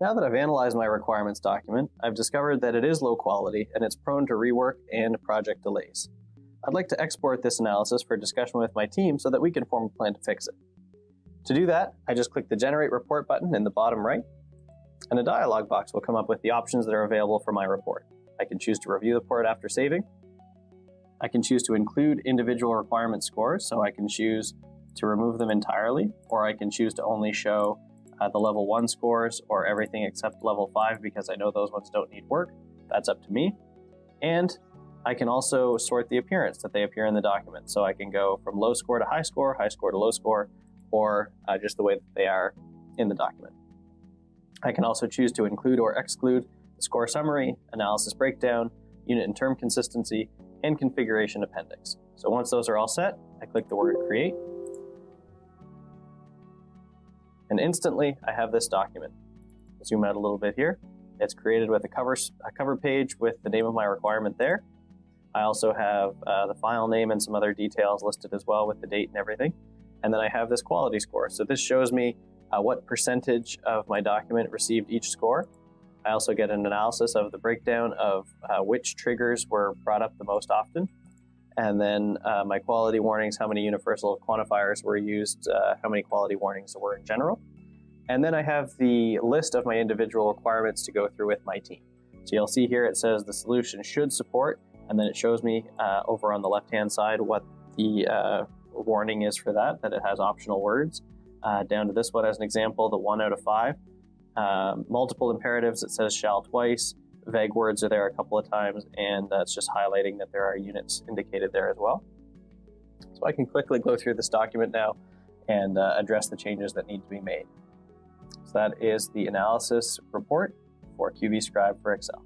Now that I've analyzed my requirements document, I've discovered that it is low quality and it's prone to rework and project delays. I'd like to export this analysis for discussion with my team so that we can form a plan to fix it. To do that, I just click the Generate Report button in the bottom right, and a dialog box will come up with the options that are available for my report. I can choose to review the report after saving. I can choose to include individual requirement scores, so I can choose to remove them entirely, or I can choose to only show the level 1 scores or everything except level 5 because I know those ones don't need work. That's up to me. And I can also sort the appearance that they appear in the document. So I can go from low score to high score to low score, or just the way that they are in the document. I can also choose to include or exclude the score summary, analysis breakdown, unit and term consistency, and configuration appendix. So once those are all set, I click the word Create, and instantly I have this document. Zoom out a little bit here. It's created with a cover page with the name of my requirement there. I also have the file name and some other details listed as well with the date and everything. And then I have this quality score. So this shows me what percentage of my document received each score. I also get an analysis of the breakdown of which triggers were brought up the most often. And then my quality warnings, how many universal quantifiers were used, how many quality warnings there were in general. And then I have the list of my individual requirements to go through with my team. So you'll see here it says the solution should support, and then it shows me over on the left-hand side what the warning is for that it has optional words. Down to this one as an example, the 1 out of 5. Multiple imperatives, it says shall twice. Vague words are there a couple of times, and that's just highlighting that there are units indicated there as well. So I can quickly go through this document now and address the changes that need to be made. So that is the analysis report for QVScribe for Excel.